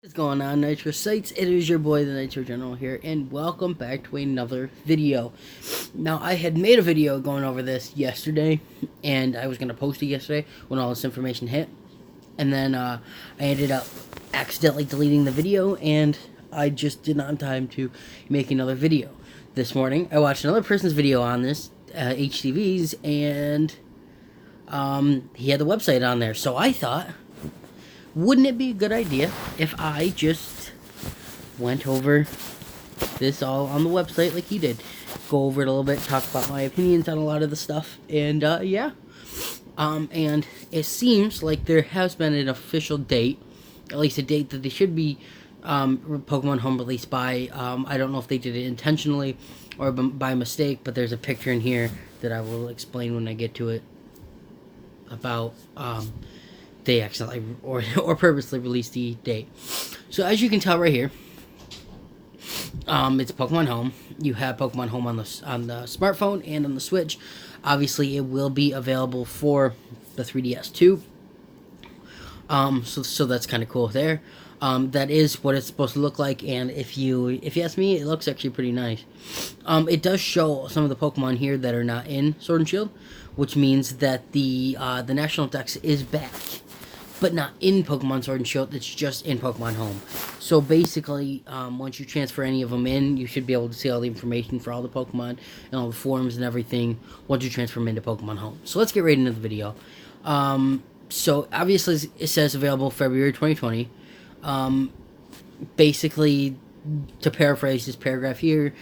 What's going on, Nitrosites? It is your boy, the Nitro General here, and welcome back to another video. Now, I had made a video going over this yesterday, and I was going to post it yesterday when all this information hit, and then I ended up accidentally deleting the video, and I just did not have time to make another video. This morning, I watched another person's video on this, HTVs, and he had the website on there, so I thought, wouldn't it be a good idea if I just went over this all on the website like he did? Go over it a little bit, talk about my opinions on a lot of the stuff, and yeah. And it seems like there has been an official date, at least a date that they should be Pokemon Home released by. I don't know if they did it intentionally or by mistake, but there's a picture in here that I will explain when I get to it about they accidentally or purposely released the date. So as you can tell right here, it's Pokemon Home. You have Pokemon Home on the smartphone and on the Switch. Obviously, it will be available for the 3DS too. So that's kind of cool there. That is what it's supposed to look like, and if you ask me, it looks actually pretty nice. It does show some of the Pokemon here that are not in Sword and Shield, which means that the National Dex is back, but not in Pokemon Sword and Shield. It's just in Pokemon Home. So basically, once you transfer any of them in, you should be able to see all the information for all the Pokemon and all the forms and everything once you transfer them into Pokemon Home. So let's get right into the video. So obviously, it says available February 2020. Basically, to paraphrase this paragraph here,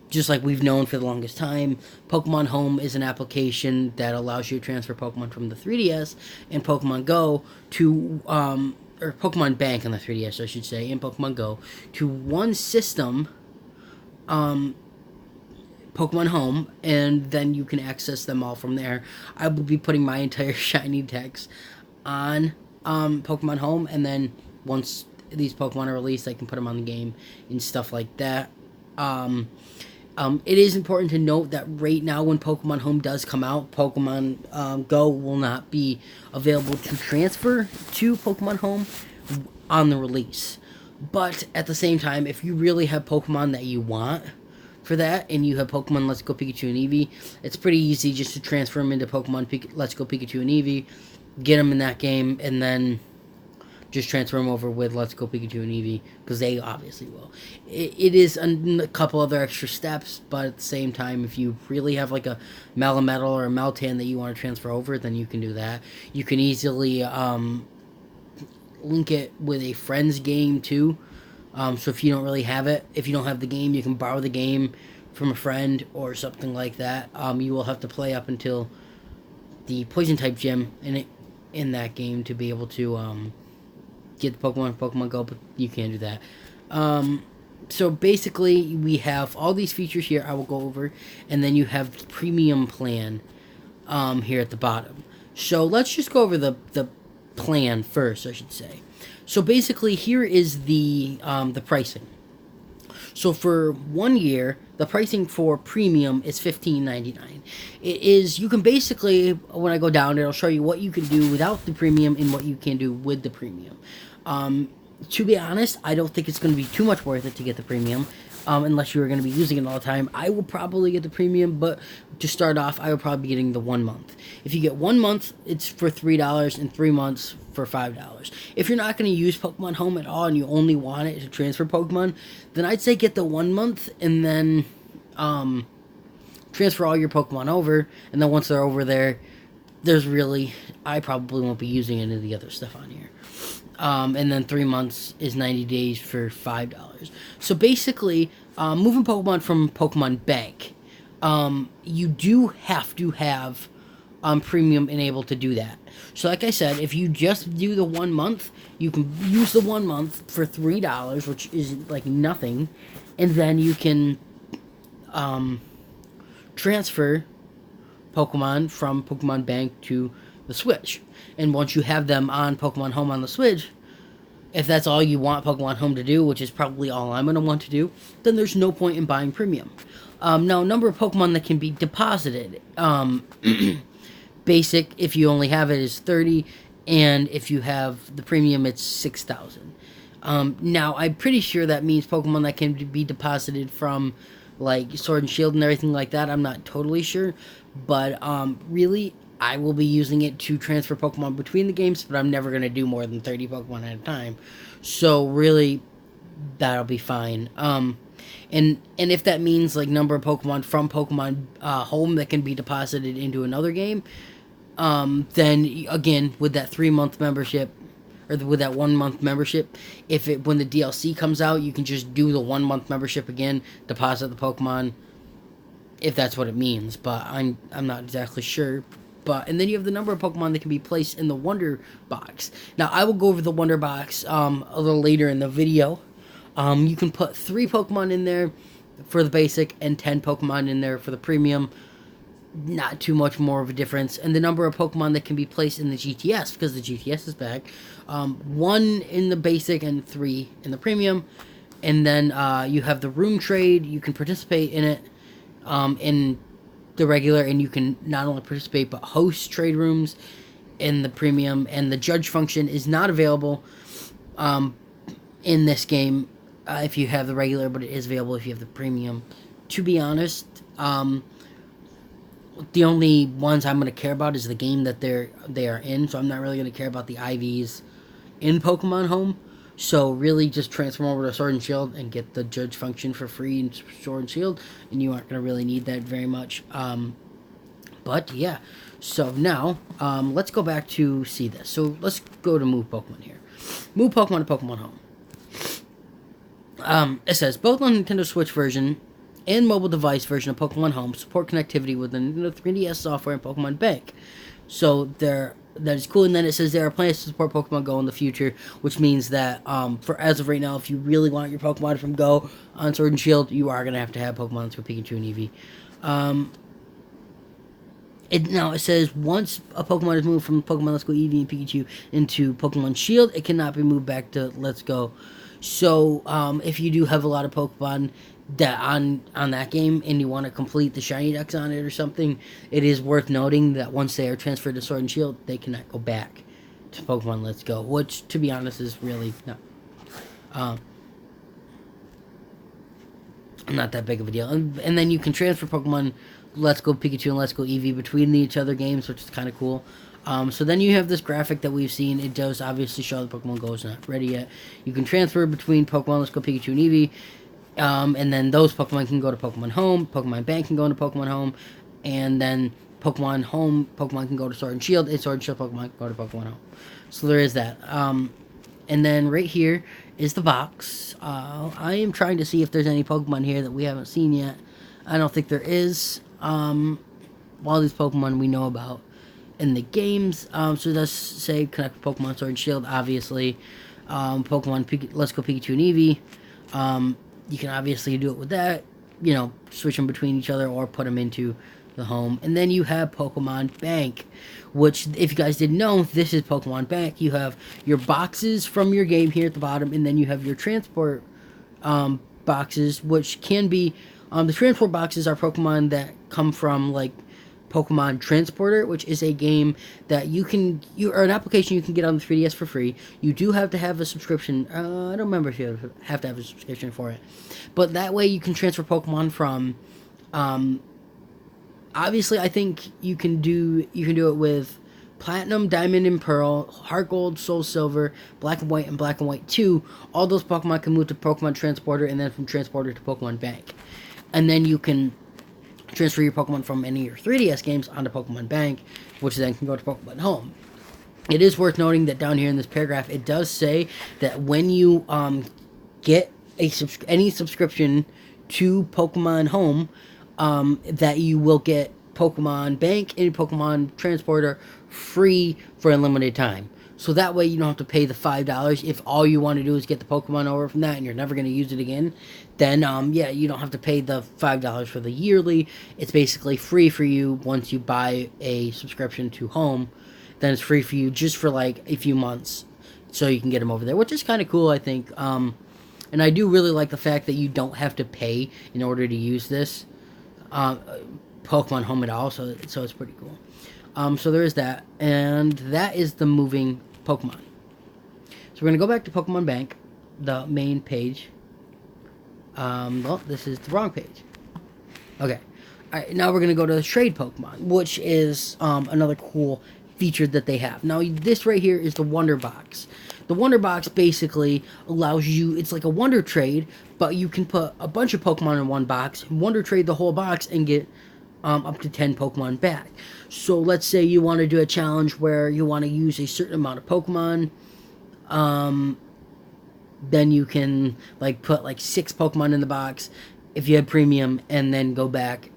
just like we've known for the longest time, Pokemon Home is an application that allows you to transfer Pokemon from the 3DS and Pokemon Go to, or Pokemon Bank on the 3DS, I should say, and Pokemon Go to one system, Pokemon Home, and then you can access them all from there. I will be putting my entire shiny Dex on Pokemon Home, and then once these Pokemon are released, I can put them on the game and stuff like that. It is important to note that right now, when Pokemon Home does come out, Pokemon Go will not be available to transfer to Pokemon Home on the release. But at the same time, if you really have Pokemon that you want for that, and you have Pokemon Let's Go Pikachu and Eevee, it's pretty easy just to transfer them into Pokemon Let's Go Pikachu and Eevee, get them in that game, and then just transfer them over with Let's Go Pikachu and Eevee, because they obviously will. It is a couple other extra steps, but at the same time, if you really have like a Malametal or a Meltan that you want to transfer over, then you can do that. You can easily link it with a friend's game too. So if you don't really have it, if you don't have the game, you can borrow the game from a friend or something like that. You will have to play up until the Poison type gym in that game to be able to get the Pokemon Go, but you can't do that. So basically, we have all these features here I will go over, and then you have the premium plan here at the bottom. So let's just go over the plan first, I should say. So basically, here is the pricing. So for 1 year, the pricing for premium is $15.99. It is, you can basically, when I go down, it'll show you what you can do without the premium and what you can do with the premium. To be honest, I don't think it's going to be too much worth it to get the premium, unless you're going to be using it all the time. I will probably get the premium, but to start off, I will probably be getting the 1 month. If you get 1 month, it's for $3, and 3 months for $5. If you're not going to use Pokemon Home at all and you only want it to transfer Pokemon, then I'd say get the 1 month and then transfer all your Pokemon over, and then once they're over there, I probably won't be using any of the other stuff on here. And then 3 months is 90 days for $5. So basically, moving Pokemon from Pokemon Bank, you do have to have premium enabled to do that. So like I said, if you just do the 1 month, you can use the 1 month for $3, which is like nothing, and then you can transfer Pokemon from Pokemon Bank to the Switch. And once you have them on Pokemon Home on the Switch, if that's all you want Pokemon Home to do, which is probably all I'm going to want to do, then there's no point in buying premium. Now, number of Pokemon that can be deposited. Basic, if you only have it, is 30, and if you have the premium, it's 6,000. Now, I'm pretty sure that means Pokemon that can be deposited from, like, Sword and Shield and everything like that. I'm not totally sure. But, really, I will be using it to transfer Pokemon between the games, but I'm never going to do more than 30 Pokemon at a time. So, really, that'll be fine. And if that means, like, number of Pokemon from Pokemon Home that can be deposited into another game, then, again, with that 3-month membership, or with that 1 month membership, when the DLC comes out, you can just do the 1 month membership again, deposit the Pokemon, if that's what it means. But I'm not exactly sure. And then you have the number of Pokemon that can be placed in the Wonder Box. Now, I will go over the Wonder Box a little later in the video. You can put 3 Pokemon in there for the basic and 10 Pokemon in there for the premium. Not too much more of a difference. And the number of Pokemon that can be placed in the GTS, because the GTS is back. 1 in the basic and 3 in the premium. And then you have the room trade. You can participate in it in the regular, and you can not only participate but host trade rooms in the premium. And the judge function is not available in this game if you have the regular, but it is available if you have the premium. To be honest, the only ones I'm going to care about is the game that they are in, so I'm not really going to care about the IVs in Pokemon Home. So really just transform over to Sword and Shield and get the judge function for free in Sword and Shield, and you aren't going to really need that very much. But yeah, so now let's go back to see this. So let's go to Move Pokemon here. Move Pokemon to Pokemon Home. It says both on Nintendo Switch version and mobile device version of Pokemon Home support connectivity with the Nintendo 3DS software and Pokemon Bank. So that is cool. And then it says there are plans to support Pokemon Go in the future, which means that for as of right now, if you really want your Pokemon from Go on Sword and Shield, you are going to have Pokemon Let's Go Pikachu and Eevee. Now it says once a Pokemon is moved from Pokemon Let's Go Eevee and Pikachu into Pokemon Shield, it cannot be moved back to Let's Go. So if you do have a lot of Pokemon that on that game and you want to complete the shiny dex on it or something, it is worth noting that once they are transferred to Sword and Shield, they cannot go back to Pokemon Let's Go, which to be honest is really not that big of a deal. And then you can transfer Pokemon Let's Go Pikachu and Let's Go Eevee between each other games, which is kind of cool. So then you have this graphic that we've seen. It does obviously show the Pokemon Go is not ready yet. You can transfer between Pokemon Let's Go Pikachu and Eevee. And then those Pokemon can go to Pokemon Home. Pokemon Bank can go into Pokemon Home. And then Pokemon Home Pokemon can go to Sword and Shield. And Sword and Shield Pokemon can go to Pokemon Home. So there is that. And then right here is the box. I am trying to see if there's any Pokemon here that we haven't seen yet. I don't think there is. All these Pokemon we know about in the games. So it does say connect with Pokemon Sword and Shield, obviously. Let's Go Pikachu and Eevee. You can obviously do it with that, switch them between each other or put them into the home. And then you have Pokemon Bank, which, if you guys didn't know, this is Pokemon Bank. You have your boxes from your game here at the bottom, and then you have your transport boxes, which can be, the transport boxes are Pokemon that come from, like, Pokemon Transporter, which is a game that or an application you can get on the 3DS for free. You do have to have a subscription. I don't remember if you have to have a subscription for it, but that way you can transfer Pokemon from. Obviously, I think you can do it with Platinum, Diamond, and Pearl, Heart Gold, Soul Silver, Black and White, and Black and White 2. All those Pokemon can move to Pokemon Transporter, and then from Transporter to Pokemon Bank, and then you can transfer your Pokemon from any of your 3DS games onto Pokemon Bank, which then can go to Pokemon Home. It is worth noting that down here in this paragraph, it does say that when you get any subscription to Pokemon Home, that you will get Pokemon Bank and Pokemon Transporter free for a limited time. So that way you don't have to pay the $5. If all you want to do is get the Pokemon over from that and you're never going to use it again, then you don't have to pay the $5 for the yearly. It's basically free for you once you buy a subscription to Home. Then it's free for you just for like a few months, so you can get them over there, which is kind of cool, I think. And I do really like the fact that you don't have to pay in order to use this Pokemon Home at all. So it's pretty cool. So there is that, and that is the moving Pokemon. So we're going to go back to Pokemon Bank, the main page. Well, this is the wrong page. Okay. Alright, now we're going to go to the trade Pokemon, which is another cool feature that they have. Now, this right here is the Wonder Box. The Wonder Box basically allows you, it's like a Wonder Trade, but you can put a bunch of Pokemon in one box, Wonder Trade the whole box, and get up to 10 Pokemon back. So let's say you want to do a challenge where you want to use a certain amount of Pokemon, then you can like put like 6 Pokemon in the box if you had premium, and then go back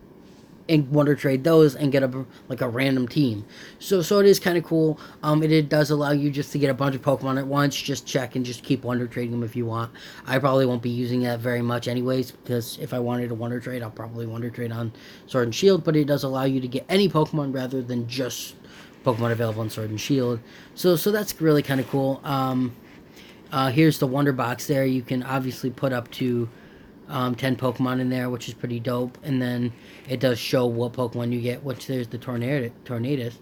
and Wonder Trade those and get a random team. So it is kind of cool. It does allow you just to get a bunch of Pokemon at once. Just check and just keep Wonder Trading them if you want. I probably won't be using that very much anyways, because if I wanted a Wonder Trade, I'll probably Wonder Trade on Sword and Shield. But it does allow you to get any Pokemon rather than just Pokemon available on Sword and Shield. So that's really kind of cool. Here's the Wonder Box there. You can obviously put up to 10 Pokemon in there, which is pretty dope. And then it does show what Pokemon you get, which there's the Tornadus.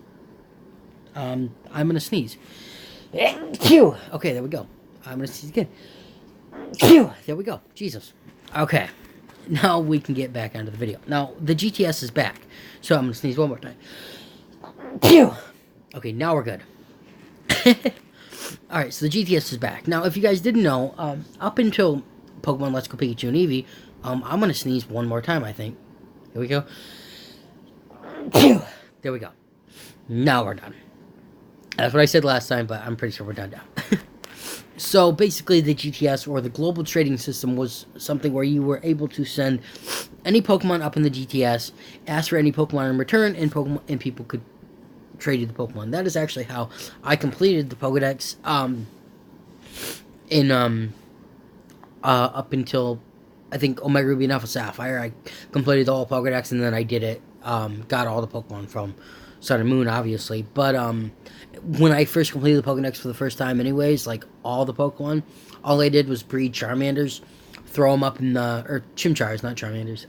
I'm going to sneeze. Okay, there we go. I'm going to sneeze again. There we go. Jesus. Okay. Now we can get back onto the video. Now, the GTS is back. So I'm going to sneeze one more time. Okay, now we're good. Alright, so the GTS is back. Now, if you guys didn't know, up until Pokemon Let's Go Pikachu and Eevee, I'm going to sneeze one more time, I think. Here we go. There we go. Now we're done. That's what I said last time, but I'm pretty sure we're done now. So, basically, the GTS, or the Global Trading System, was something where you were able to send any Pokemon up in the GTS, ask for any Pokemon in return, and people could trade you the Pokemon. That is actually how I completed the Pokedex, up until, I think, Omega Ruby and Alpha Sapphire. I completed the whole Pokedex, and then I did it, got all the Pokemon from Sun and Moon, obviously. But, when I first completed the Pokedex for the first time anyways, like, all the Pokemon, all I did was breed Charmanders, throw them up in the, or Chimchars, not Charmanders,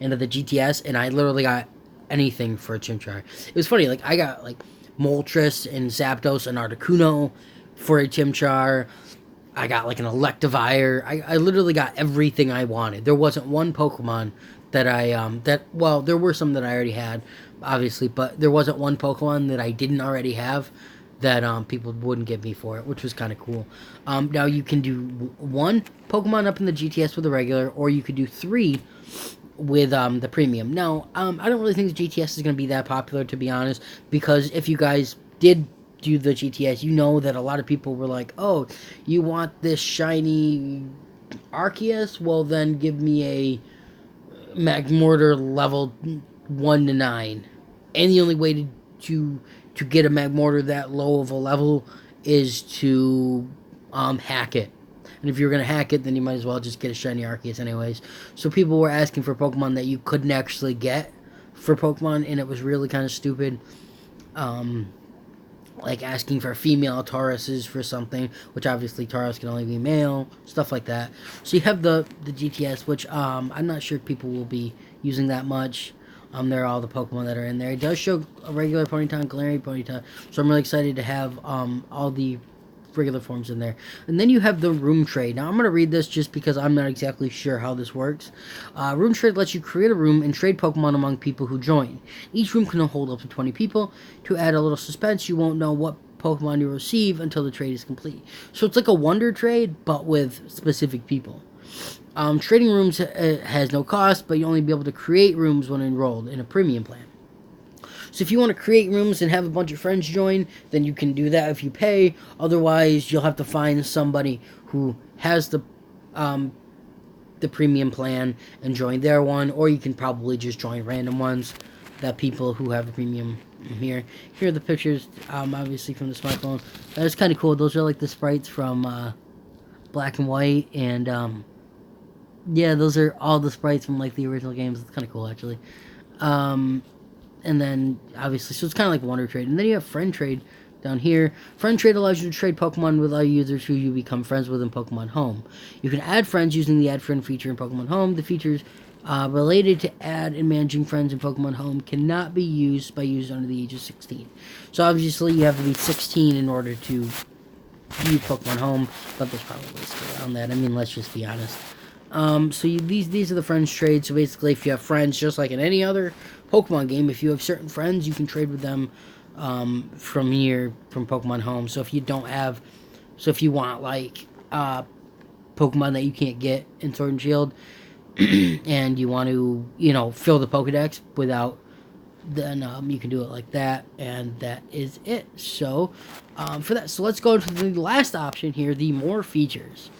into the GTS, and I literally got anything for a Chimchar. It was funny, like, I got, like, Moltres and Zapdos and Articuno for a Chimchar. I got, like, an Electivire. I literally got everything I wanted. There wasn't one Pokemon that well, there were some that I already had, obviously, but there wasn't one Pokemon that I didn't already have that people wouldn't give me for it, which was kind of cool. Now, you can do 1 Pokemon up in the GTS with the regular, or you could do 3 with the premium. Now, I don't really think the GTS is going to be that popular, to be honest, because if you guys did do the GTS, you know that a lot of people were like, oh, you want this shiny Arceus? Well, then give me a Magmortar level 1 to 9. And the only way to get a Magmortar that low of a level is to hack it. And if you're going to hack it, then you might as well just get a shiny Arceus anyways. So people were asking for Pokemon that you couldn't actually get for Pokemon, and it was really kind of stupid. Like asking for female Tauruses for something, which obviously Taurus can only be male, stuff like that. So you have the GTS, which I'm not sure people will be using that much. There are all the Pokemon that are in there. It does show a regular Ponyta, Galarian Ponyta, so I'm really excited to have all the regular forms in there. And then you have the Room Trade. Now I'm going to read this just because I'm not exactly sure how this works. Room Trade lets you create a room and trade Pokemon among people who join. Each room can hold up to 20 people. To add a little suspense, you won't know what Pokemon you receive until the trade is complete. So it's like a Wonder Trade, but with specific people. Trading rooms has no cost, but you'll only be able to create rooms when enrolled in a premium plan. So if you want to create rooms and have a bunch of friends join, then you can do that if you pay. Otherwise, you'll have to find somebody who has the premium plan and join their one, or you can probably just join random ones that people who have a premium here. Here are the pictures, obviously from the smartphone. That's kind of cool. Those are like the sprites from Black and White, and yeah, those are all the sprites from like the original games. It's kind of cool, actually. And then, obviously, so it's kind of like Wonder Trade. And then you have Friend Trade down here. Friend Trade allows you to trade Pokemon with other users who you become friends with in Pokemon Home. You can add friends using the Add Friend feature in Pokemon Home. The features related to add and managing friends in Pokemon Home cannot be used by users under the age of 16. So, obviously, you have to be 16 in order to use Pokemon Home, but there's probably ways to get around that. I mean, let's just be honest. These are the friends trade. So basically, if you have friends, just like in any other Pokemon game, if you have certain friends, you can trade with them from Pokemon Home. So if you don't have, so if you want like Pokemon that you can't get in Sword and Shield, and you want to, fill the Pokedex without, then you can do it like that, and that is it. So for that, so let's go to the last option here, the more features,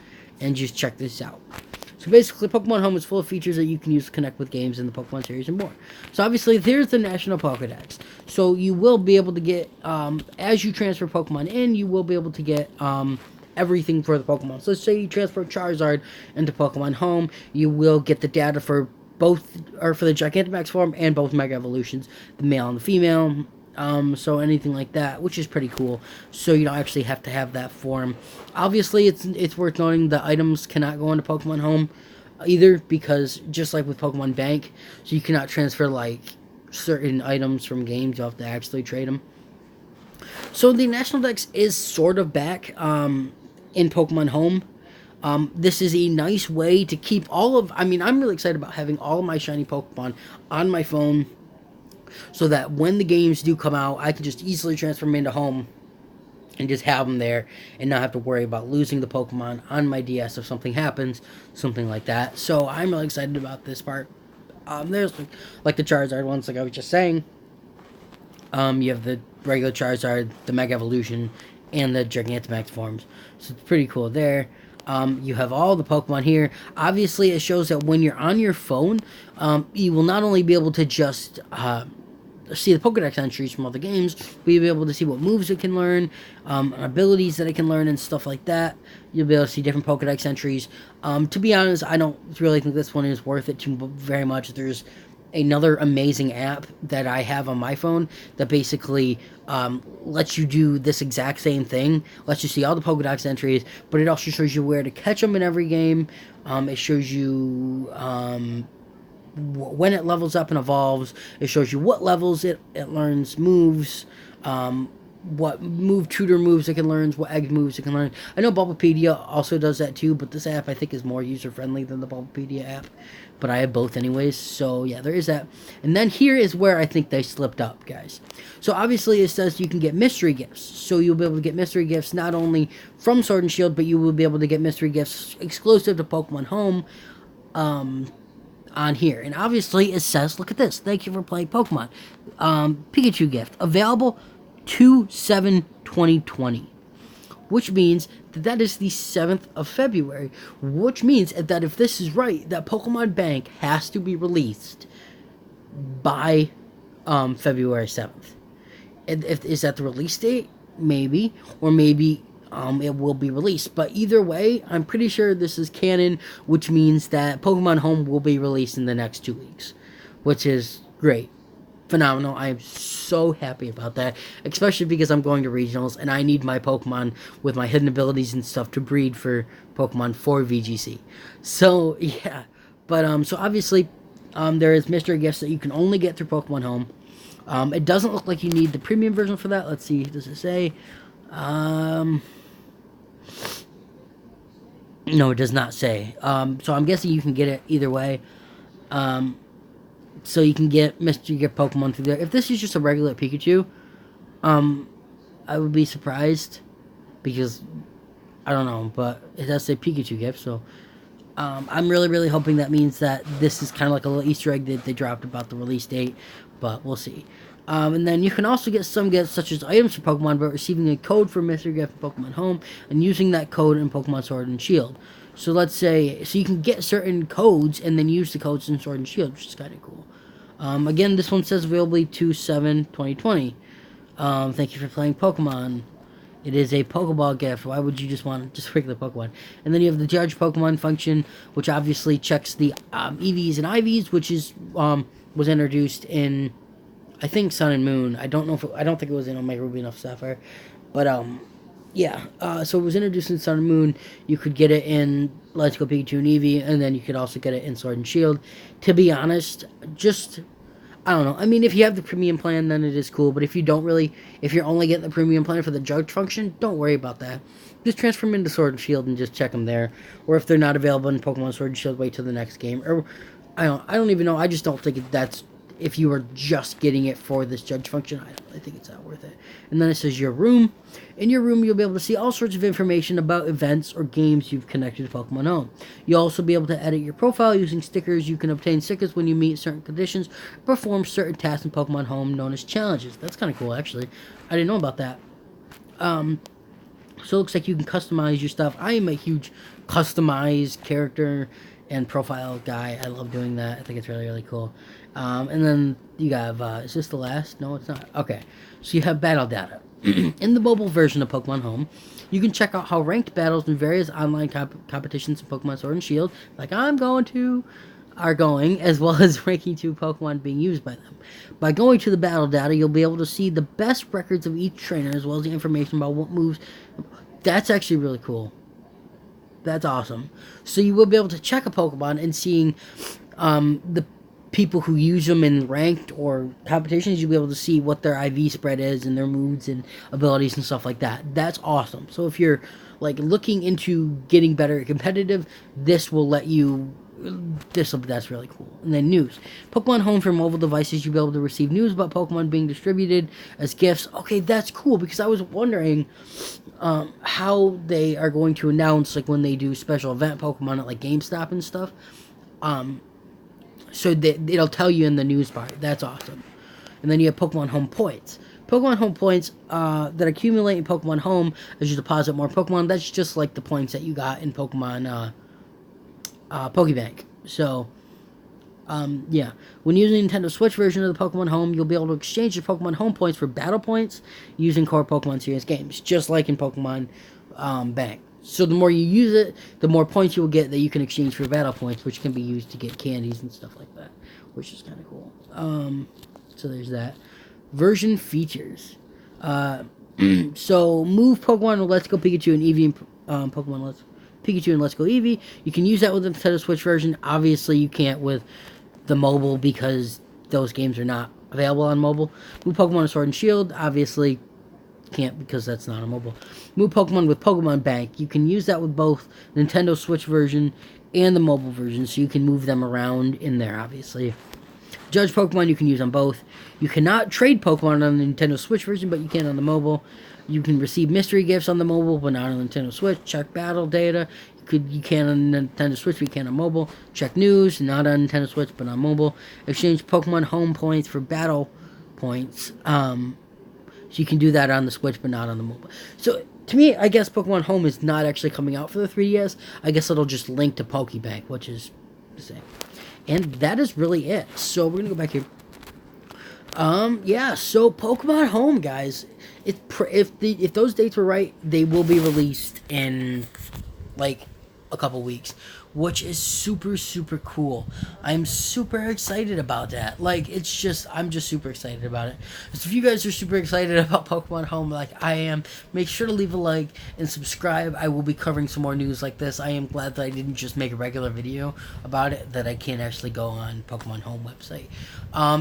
and just check this out. So basically, Pokemon Home is full of features that you can use to connect with games in the Pokemon series and more. So obviously, there's the National Pokedex. So you will be able to get, as you transfer Pokemon in, you will be able to get everything for the Pokemon. So let's say you transfer Charizard into Pokemon Home, you will get the data for both, or for the Gigantamax form and both Mega Evolutions, the male and the female. So anything like that, which is pretty cool. So you don't actually have to have that form. Obviously, it's worth noting the items cannot go into Pokemon Home either, because just like with Pokemon Bank, so you cannot transfer like certain items from games. You have to actually trade them. So the National Dex is sort of back in Pokemon Home. This is a nice way to keep I'm really excited about having all of my shiny Pokemon on my phone, so that when the games do come out, I can just easily transfer them into Home and just have them there and not have to worry about losing the Pokemon on my DS if something happens, something like that. So I'm really excited about this part. There's like the Charizard ones, like I was just saying. You have the regular Charizard, the Mega Evolution, and the Gigantamax forms. So it's pretty cool there. You have all the Pokemon here. Obviously, it shows that when you're on your phone, you will not only be able to just see the Pokedex entries from other games, but you'll be able to see what moves it can learn, abilities that it can learn, and stuff like that. You'll be able to see different Pokedex entries. To be honest, I don't really think this one is worth it too very much. There's another amazing app that I have on my phone that basically lets you do this exact same thing. Lets you see all the Pokedex entries, but it also shows you where to catch them in every game. It shows you when it levels up and evolves. It shows you what levels it learns moves, what tutor moves it can learn, what egg moves it can learn. I know Bulbapedia also does that too, but this app I think is more user-friendly than the Bulbapedia app. But I have both anyways, so yeah, there is that. And then here is where I think they slipped up, guys. So obviously it says you can get mystery gifts. So you'll be able to get mystery gifts not only from Sword and Shield, but you will be able to get mystery gifts exclusive to Pokemon Home on here. And obviously it says, look at this, thank you for playing Pokemon. Pikachu gift, available 2/7/2020. Which means that is the 7th of February. Which means that if this is right, that Pokemon Bank has to be released by February 7th. Is that the release date? Maybe. Or maybe it will be released. But either way, I'm pretty sure this is canon, which means that Pokemon Home will be released in the next 2 weeks. Which is great. Phenomenal. I am so happy about that, especially because I'm going to regionals and I need my Pokemon with my hidden abilities and stuff to breed for Pokemon for VGC. So yeah, but so obviously there is mystery gifts that you can only get through Pokemon Home. It doesn't look like you need the premium version for that. Let's see, does it say? No, it does not say. So I'm guessing you can get it either way. So you can get mystery gift Pokemon through there. If this is just a regular Pikachu, I would be surprised, because I don't know, but it does say Pikachu gift, so I'm really hoping that means that this is kind of like a little Easter egg that they dropped about the release date, but we'll see. And then you can also get some gifts such as items for Pokemon by receiving a code for mystery gift for Pokemon Home and using that code in Pokemon Sword and Shield. So let's say, so you can get certain codes and then use the codes in Sword and Shield, which is kind of cool. Again, this one says available 2/7/2020. Thank you for playing Pokemon. It is a Pokeball gift. Why would you just want just regular Pokemon? And then you have the Judge Pokemon function, which obviously checks the EVs and IVs, which is was introduced in, I think, Sun and Moon. I don't know if I don't think it was in Omega Ruby and Sapphire, but yeah. So it was introduced in Sun and Moon. You could get it in Let's Go Pikachu and Eevee, and then you could also get it in Sword and Shield. To be honest, just, I don't know. I mean, if you have the premium plan, then it is cool. But if you don't really, if you're only getting the premium plan for the Judge function, don't worry about that. just transfer them into Sword and Shield and just check them there. Or if they're not available in Pokemon Sword and Shield, wait till the next game. Or I don't even know. I just don't think that's, if you are just getting it for this judge function, I think it's not worth it. And then it says your room. In your room, you'll be able to see all sorts of information about events or games you've connected to Pokemon Home. You'll also be able to edit your profile using stickers. You can obtain stickers when you meet certain conditions, perform certain tasks in Pokemon Home known as challenges. That's kind of cool, actually. I didn't know about that. So it looks like you can customize your stuff. I am a huge customized character and profile guy. I love doing that. I think it's really, really cool. And then you have, is this the last? No, it's not. Okay. So you have battle data. In the mobile version of Pokemon Home, you can check out how ranked battles in various online competitions in Pokemon Sword and Shield, like I'm going to, are going, as well as ranking 2 Pokemon being used by them. By going to the battle data, you'll be able to see the best records of each trainer, as well as the information about what moves. That's actually really cool. That's awesome. So you will be able to check a Pokemon and seeing the people who use them in ranked or competitions. You'll be able to see what their IV spread is and their moods and abilities and stuff like that. That's awesome. So if you're like looking into getting better at competitive, this will let you. That's really cool. And then news. Pokemon Home for mobile devices, you'll be able to receive news about Pokemon being distributed as gifts. Okay, that's cool, because I was wondering how they are going to announce, like, when they do special event Pokemon at, like, GameStop and stuff. So that it'll tell you in the news part. That's awesome. And then you have Pokemon Home points. Pokemon Home points that accumulate in Pokemon Home as you deposit more Pokemon. That's just like the points that you got in Pokemon Pokebank. So, yeah. When using the Nintendo Switch version of the Pokemon Home, you'll be able to exchange your Pokemon Home points for battle points using core Pokemon series games, just like in Pokemon Bank. So the more you use it, the more points you will get that you can exchange for battle points, which can be used to get candies and stuff like that, which is kind of cool. So there's that. Version features. So move Pokemon with Let's Go Pikachu and Eevee and Pokemon Pikachu and Let's Go Eevee. You can use that with the Nintendo Switch version. Obviously, you can't with the mobile because those games are not available on mobile. Move Pokemon Sword and Shield. Obviously, can't because that's not a mobile. Move Pokemon with Pokemon Bank. You can use that with both Nintendo Switch version and the mobile version, so you can move them around in there, obviously. Judge Pokemon you can use on both. You cannot trade Pokemon on the Nintendo Switch version, but you can on the mobile. You can receive mystery gifts on the mobile, but not on the Nintendo Switch. Check battle data. You can on Nintendo Switch, but you can on mobile. Check news, not on Nintendo Switch, but on mobile. Exchange Pokemon Home points for battle points. So you can do that on the Switch, but not on the mobile. So, to me, I guess Pokemon Home is not actually coming out for the 3DS. I guess it'll just link to Pokebank, which is the same. And that is really it. So, we're going to go back here. Yeah, so Pokemon Home, guys. If those dates were right, they will be released in, like, a couple weeks, which is super, super cool. I'm super excited about that. Like, I'm just super excited about it. So if you guys are super excited about Pokemon Home like I am, make sure to leave a like and subscribe. I will be covering some more news like this. I am glad that I didn't just make a regular video about it, that I can actually go on Pokemon Home website.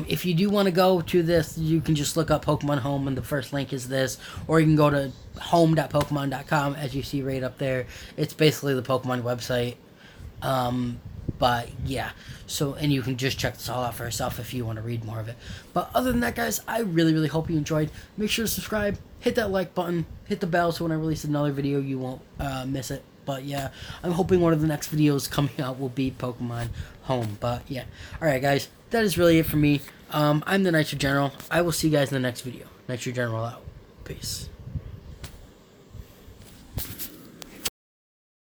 If you do want to go to this, you can just look up Pokemon Home, and the first link is this, or you can go to home.pokemon.com, as you see right up there. It's basically the Pokemon website. But yeah, so, and you can just check this all out for yourself if you want to read more of it. But other than that, guys, I really, really hope you enjoyed. Make sure to subscribe, hit that like button, hit the bell so when I release another video, you won't miss it. But yeah, I'm hoping one of the next videos coming out will be Pokemon Home. But yeah, alright guys, that is really it for me. I'm the Nitro General. I will see you guys in the next video. Nitro General out. Peace.